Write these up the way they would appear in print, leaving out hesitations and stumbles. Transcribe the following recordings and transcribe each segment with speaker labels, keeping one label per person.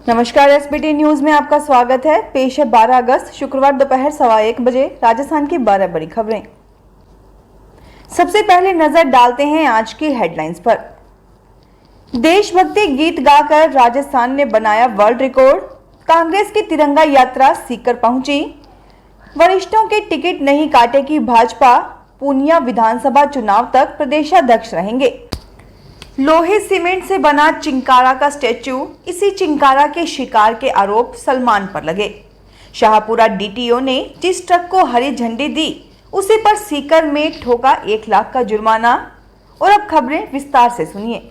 Speaker 1: नमस्कार, SBT news में आपका स्वागत है। पेश है 12 अगस्त शुक्रवार दोपहर 1:15 बजे राजस्थान की 12 बड़ी खबरें। सबसे पहले नजर डालते हैं आज की हेडलाइंस पर। देशभक्ति गीत गाकर राजस्थान ने बनाया वर्ल्ड रिकॉर्ड। कांग्रेस की तिरंगा यात्रा सीकर पहुंची। वरिष्ठों के टिकट नहीं काटेगी भाजपा। पूर्णिया विधानसभा चुनाव तक प्रदेशाध्यक्ष रहेंगे। लोहे सीमेंट से बना चिंकारा का स्टैच्यू, इसी चिंकारा के शिकार के आरोप सलमान पर लगे। शाहपुरा डीटीओ ने जिस ट्रक को हरी झंडी दी उसी पर सीकर में ठोका 1 लाख का जुर्माना। और अब खबरें विस्तार से सुनिए।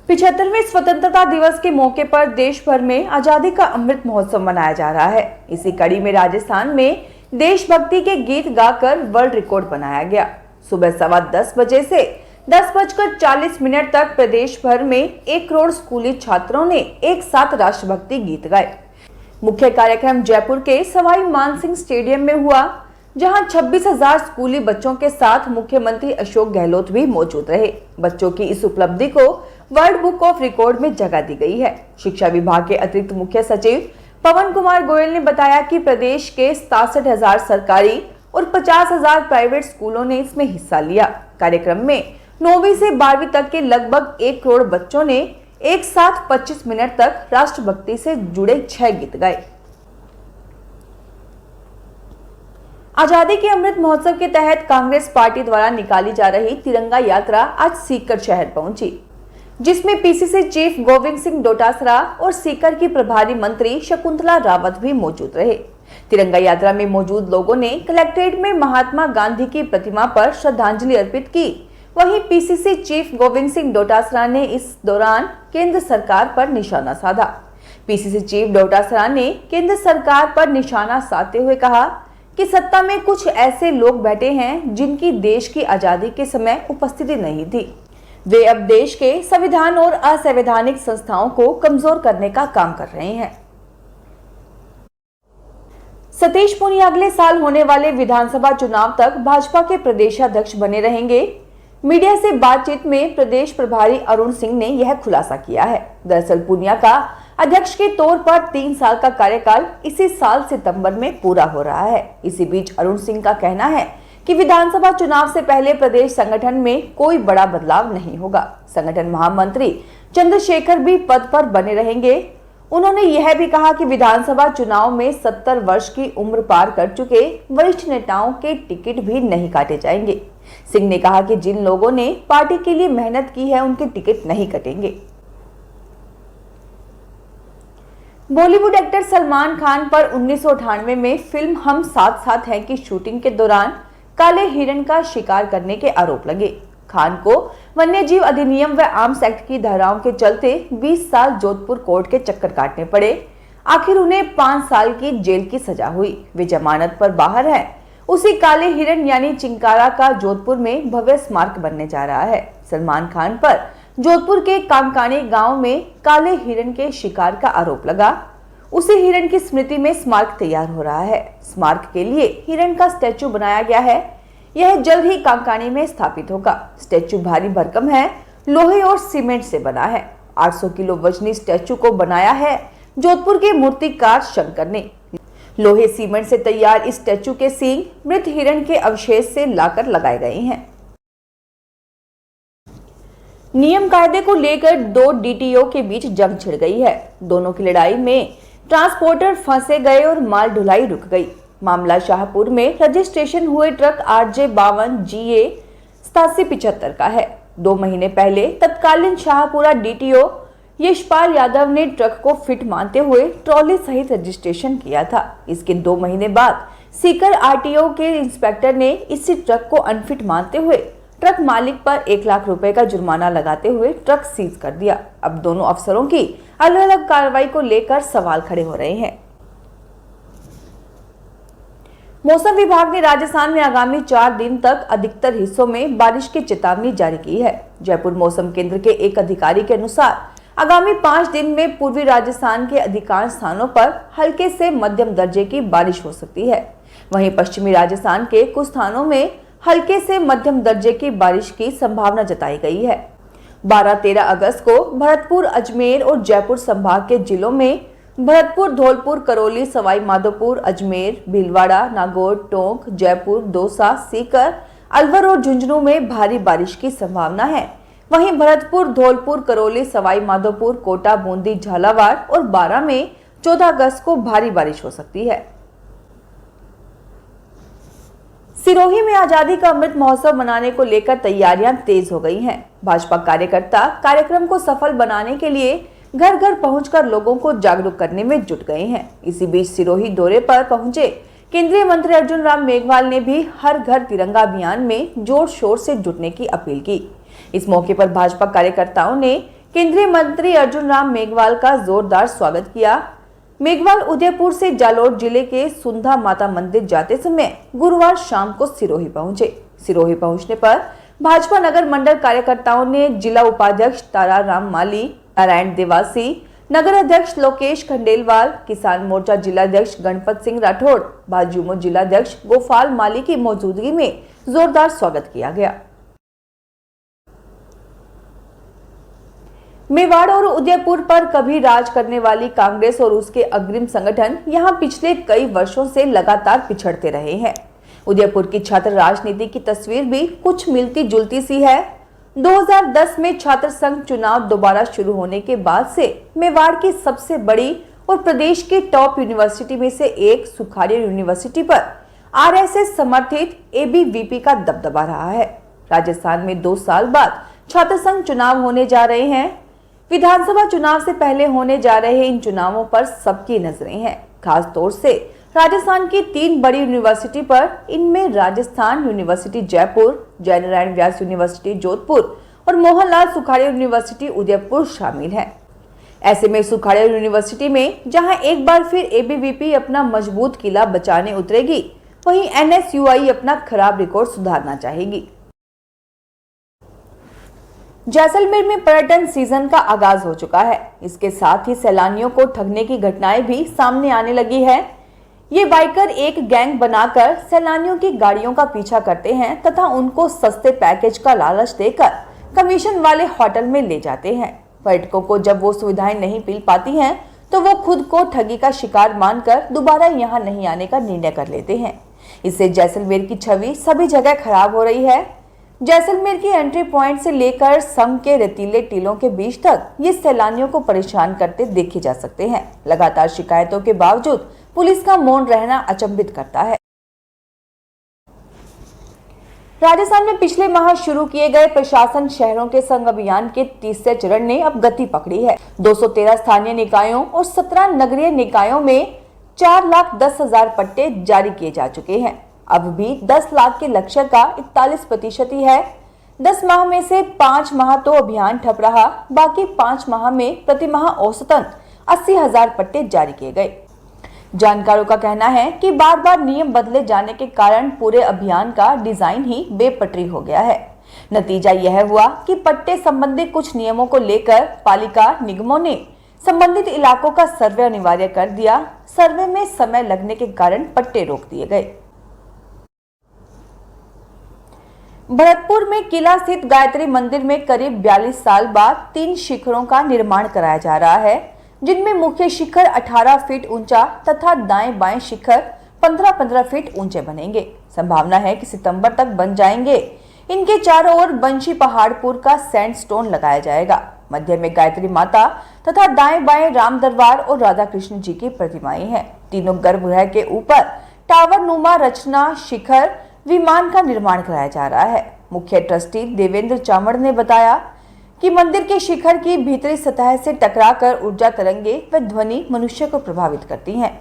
Speaker 1: 75वें स्वतंत्रता दिवस के मौके पर देश भर में आजादी का अमृत महोत्सव मनाया जा रहा है। इसी कड़ी में राजस्थान में देशभक्ति के गीत गाकर वर्ल्ड रिकॉर्ड बनाया गया। सुबह 10:15 बजे से 10:40 तक प्रदेश भर में 1 करोड़ स्कूली छात्रों ने एक साथ राष्ट्रभक्ति गीत गाए। मुख्य कार्यक्रम जयपुर के सवाई मानसिंह स्टेडियम में हुआ, जहां 26,000 स्कूली बच्चों के साथ मुख्यमंत्री अशोक गहलोत भी मौजूद रहे। बच्चों की इस उपलब्धि को वर्ल्ड बुक ऑफ रिकॉर्ड में जगह दी गई है। शिक्षा विभाग के अतिरिक्त मुख्य सचिव पवन कुमार गोयल ने बताया कि प्रदेश के 67,000 सरकारी और 50,000 प्राइवेट स्कूलों ने इसमें हिस्सा लिया। कार्यक्रम में 9वीं से 12वीं तक के लगभग 1 करोड़ बच्चों ने एक साथ 25 मिनट तक राष्ट्रभक्ति से जुड़े 6 गीत गाए। आजादी के अमृत महोत्सव के तहत कांग्रेस पार्टी द्वारा निकाली जा रही तिरंगा यात्रा आज सीकर शहर पहुंची, जिसमें पीसीसी चीफ गोविंद सिंह डोटासरा और सीकर की प्रभारी मंत्री शकुंतला रावत भी मौजूद रहे। तिरंगा यात्रा में मौजूद लोगों ने कलेक्ट्रेट में महात्मा गांधी की प्रतिमा पर श्रद्धांजलि अर्पित की। वहीं पीसीसी चीफ गोविंद सिंह डोटासरा ने इस दौरान केंद्र सरकार पर निशाना साधा। पीसीसी चीफ डोटासरा ने केंद्र सरकार पर निशाना साधते हुए कहा कि सत्ता में कुछ ऐसे लोग बैठे हैं जिनकी देश की आजादी के समय उपस्थिति नहीं थी। वे अब देश के संविधान और असंवैधानिक संस्थाओं को कमजोर करने का काम कर रहे हैं। सतीश पूनिया अगले साल होने वाले विधानसभा चुनाव तक भाजपा के प्रदेशाध्यक्ष बने रहेंगे। मीडिया से बातचीत में प्रदेश प्रभारी अरुण सिंह ने यह खुलासा किया है। दरअसल पूनिया का अध्यक्ष के तौर पर 3 साल का कार्यकाल इसी साल सितंबर में पूरा हो रहा है। इसी बीच अरुण सिंह का कहना है कि विधानसभा चुनाव से पहले प्रदेश संगठन में कोई बड़ा बदलाव नहीं होगा। संगठन महामंत्री चंद्रशेखर भी पद पर बने रहेंगे। उन्होंने यह भी कहा कि विधानसभा चुनाव में 70 वर्ष की उम्र पार कर चुके वरिष्ठ नेताओं के टिकट भी नहीं काटे जाएंगे। सिंह ने कहा कि जिन लोगों ने पार्टी के लिए मेहनत की है उनके टिकट नहीं कटेंगे। बॉलीवुड एक्टर सलमान खान पर 1998 में फिल्म हम साथ साथ हैं की शूटिंग के दौरान काले हिरण का शिकार करने के आरोप लगे। खान को वन्यजीव अधिनियम व आर्म्स एक्ट की धाराओं के चलते 20 साल जोधपुर कोर्ट के चक्कर काटने पड़े। आखिर उन्हें 5 साल की जेल की सजा हुई। वे जमानत पर बाहर हैं। उसी काले हिरण यानी चिंकारा का जोधपुर में भव्य स्मारक बनने जा रहा है। सलमान खान पर जोधपुर के कांकाणी गांव में काले हिरण के शिकार का आरोप लगा। उसी हिरण की स्मृति में स्मारक तैयार हो रहा है। स्मारक के लिए हिरण का स्टैच्यू बनाया गया है। यह जल्द ही कांकाणी में स्थापित होगा। स्टैच्यू भारी भरकम है, लोहे और सीमेंट से बना है। 800 किलो वजनी स्टैच्यू को बनाया है जोधपुर के मूर्तिकार शंकर ने। लोहे सीमेंट से तैयार इस स्टैच्यू के सींग मृत हिरण के अवशेष से लाकर लगाए गए हैं। नियम कायदे को लेकर 2 डीटीओ के बीच जंग छिड़ गई है। दोनों की लड़ाई में ट्रांसपोर्टर फंसे गए और माल ढुलाई रुक गई। मामला शाहपुर में रजिस्ट्रेशन हुए ट्रक RJ52 GA 8775 का है। 2 महीने पहले तत्कालीन शाहपुरा डीटीओ यशपाल यादव ने ट्रक को फिट मानते हुए ट्रॉली सहित रजिस्ट्रेशन किया था। इसके 2 महीने बाद सीकर RTO के इंस्पेक्टर ने इसी ट्रक को अनफिट मानते हुए ट्रक मालिक पर 1 लाख रुपए का जुर्माना लगाते हुए ट्रक सीज कर दिया। अब दोनों अफसरों की अलग अलग कार्रवाई को लेकर सवाल खड़े हो रहे हैं। मौसम विभाग ने राजस्थान में आगामी 4 दिन तक अधिकतर हिस्सों में बारिश की चेतावनी जारी की है। जयपुर मौसम केंद्र के एक अधिकारी के अनुसार आगामी 5 दिन में पूर्वी राजस्थान के अधिकांश स्थानों पर हल्के से मध्यम दर्जे की बारिश हो सकती है। वहीं पश्चिमी राजस्थान के कुछ स्थानों में हल्के से मध्यम दर्जे की बारिश की संभावना जताई गई है। 12-13 अगस्त को भरतपुर, अजमेर और जयपुर संभाग के जिलों में भरतपुर, धौलपुर, करौली, सवाई माधोपुर, अजमेर, भीलवाड़ा, नागौर, टोंक, जयपुर, दौसा, सीकर, अलवर और झुंझुनू में भारी बारिश की संभावना है। वहीं भरतपुर, धौलपुर, करौली, सवाई माधोपुर, कोटा, बूंदी, झालावाड़ और बारां में 14 अगस्त को भारी बारिश हो सकती है। सिरोही में आजादी का अमृत महोत्सव मनाने को लेकर तैयारियां तेज हो गई हैं। भाजपा कार्यकर्ता कार्यक्रम को सफल बनाने के लिए घर घर पहुंचकर लोगों को जागरूक करने में जुट गए हैं। इसी बीच सिरोही दौरे पर पहुंचे केंद्रीय मंत्री अर्जुन राम मेघवाल ने भी हर घर तिरंगा अभियान में जोर शोर से जुटने की अपील की। इस मौके पर भाजपा कार्यकर्ताओं ने केंद्रीय मंत्री अर्जुन राम मेघवाल का जोरदार स्वागत किया। मेघवाल उदयपुर से जालोर जिले के सुंधा माता मंदिर जाते समय गुरुवार शाम को सिरोही पहुंचे। सिरोही पहुंचने पर भाजपा नगर मंडल कार्यकर्ताओं ने जिला उपाध्यक्ष तारा राम माली, नारायण देवासी, नगर अध्यक्ष लोकेश खंडेलवाल, किसान मोर्चा जिलाध्यक्ष गणपत सिंह राठौड़, भाजयुमो जिलाध्यक्ष गोपाल माली की मौजूदगी में जोरदार स्वागत किया गया। मेवाड़ और उदयपुर पर कभी राज करने वाली कांग्रेस और उसके अग्रिम संगठन यहां पिछले कई वर्षों से लगातार पिछड़ते रहे हैं। उदयपुर की छात्र राजनीति की तस्वीर भी कुछ मिलती जुलती सी है। 2010 में छात्र संघ चुनाव दोबारा शुरू होने के बाद से मेवाड़ की सबसे बड़ी और प्रदेश की टॉप यूनिवर्सिटी में से एक सुखाड़िया यूनिवर्सिटी पर आरएसएस समर्थित एबीवीपी का दबदबा रहा है। राजस्थान में 2 साल बाद छात्र संघ चुनाव होने जा रहे हैं। विधानसभा चुनाव से पहले होने जा रहे इन चुनावों पर सबकी नजरें हैं, खास तौर से राजस्थान की 3 बड़ी यूनिवर्सिटी पर। इनमें राजस्थान यूनिवर्सिटी जयपुर, जयनारायण व्यास यूनिवर्सिटी जोधपुर और मोहनलाल सुखाड़िया यूनिवर्सिटी उदयपुर शामिल है। ऐसे में सुखाड़िया यूनिवर्सिटी में जहां एक बार फिर एबीवीपी अपना मजबूत किला बचाने उतरेगी, वहीं एनएसयूआई अपना खराब रिकॉर्ड सुधारना चाहेगी। जैसलमेर में पर्यटन सीजन का आगाज हो चुका है। इसके साथ ही सैलानियों को ठगने की घटनाएं भी सामने आने लगी है। ये बाइकर एक गैंग बनाकर सैलानियों की गाड़ियों का पीछा करते हैं तथा उनको सस्ते पैकेज का लालच देकर कमीशन वाले होटल में ले जाते हैं। पर्यटकों को जब वो सुविधाएं नहीं मिल पाती हैं, तो वो खुद को ठगी का शिकार मानकर दोबारा यहाँ नहीं आने का निर्णय कर लेते हैं। इससे जैसलमेर की छवि सभी जगह खराब हो रही है। जैसलमेर की एंट्री पॉइंट से लेकर सम के रेतीले टीलों के बीच तक ये सैलानियों को परेशान करते देखे जा सकते हैं। लगातार शिकायतों के बावजूद पुलिस का मौन रहना अचंभित करता है। राजस्थान में पिछले माह शुरू किए गए प्रशासन शहरों के संग अभियान के तीसरे चरण ने अब गति पकड़ी है। 213 स्थानीय निकायों और 17 नगरीय निकायों में 4,10,000 पट्टे जारी किए जा चुके हैं। अब भी 10 लाख के लक्ष्य का 41% ही है। 10 माह में से 5 माह तो अभियान ठप रहा, बाकी 5 माह में प्रति माह औसतन 80,000 पट्टे जारी किए गए। जानकारों का कहना है कि बार बार नियम बदले जाने के कारण पूरे अभियान का डिजाइन ही बेपटरी हो गया है। नतीजा यह हुआ कि पट्टे संबंधी कुछ नियमों को लेकर पालिका निगमों ने संबंधित इलाकों का सर्वे अनिवार्य कर दिया। सर्वे में समय लगने के कारण पट्टे रोक दिए गए। भरतपुर में किला स्थित गायत्री मंदिर में करीब 42 साल बाद 3 शिखरों का निर्माण कराया जा रहा है, जिनमें मुख्य शिखर 18 फीट ऊंचा तथा दाएं बाएं शिखर 15-15 फीट ऊंचे बनेंगे। संभावना है कि सितंबर तक बन जाएंगे। इनके चारों ओर बंशी पहाड़पुर का सैंडस्टोन लगाया जाएगा। मध्य में गायत्री माता तथा दाएं बाएं राम दरबार और राधा कृष्ण जी की प्रतिमाएं हैं। तीनों गर्भगृह के ऊपर टावर नुमा रचना शिखर विमान का निर्माण कराया जा रहा है। मुख्य ट्रस्टी देवेंद्र चामड़ ने बताया कि मंदिर के शिखर की भीतरी सतह से टकराकर ऊर्जा तरंगे व ध्वनि मनुष्य को प्रभावित करती हैं।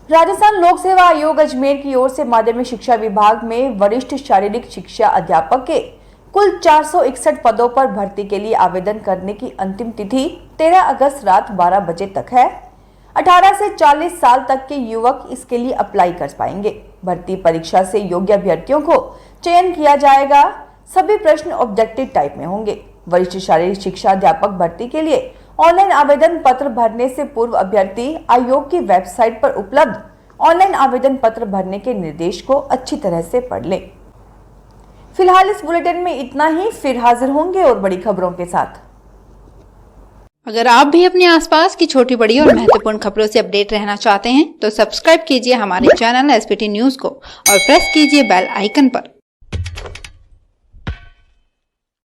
Speaker 1: राजस्थान लोक सेवा आयोग अजमेर की ओर से माध्यमिक शिक्षा विभाग में वरिष्ठ शारीरिक शिक्षा अध्यापक के कुल 461 पदों पर भर्ती के लिए आवेदन करने की अंतिम तिथि 13 अगस्त रात 12 बजे तक है। 18 से 40 साल तक के युवक इसके लिए अप्लाई कर पाएंगे। भर्ती परीक्षा से योग्य अभ्यर्थियों को चयन किया जाएगा। सभी प्रश्न ऑब्जेक्टिव टाइप में होंगे। वरिष्ठ शारीरिक शिक्षा अध्यापक भर्ती के लिए ऑनलाइन आवेदन पत्र भरने से पूर्व अभ्यर्थी आयोग की वेबसाइट पर उपलब्ध ऑनलाइन आवेदन पत्र भरने के निर्देश को अच्छी तरह से पढ़ लें। फिलहाल इस बुलेटिन में इतना ही, फिर हाजिर होंगे और बड़ी खबरों के साथ।
Speaker 2: अगर आप भी अपने आसपास की छोटी बड़ी और महत्वपूर्ण खबरों से अपडेट रहना चाहते हैं तो सब्सक्राइब कीजिए हमारे चैनल एसपीटी न्यूज को और प्रेस कीजिए बेल आइकन पर।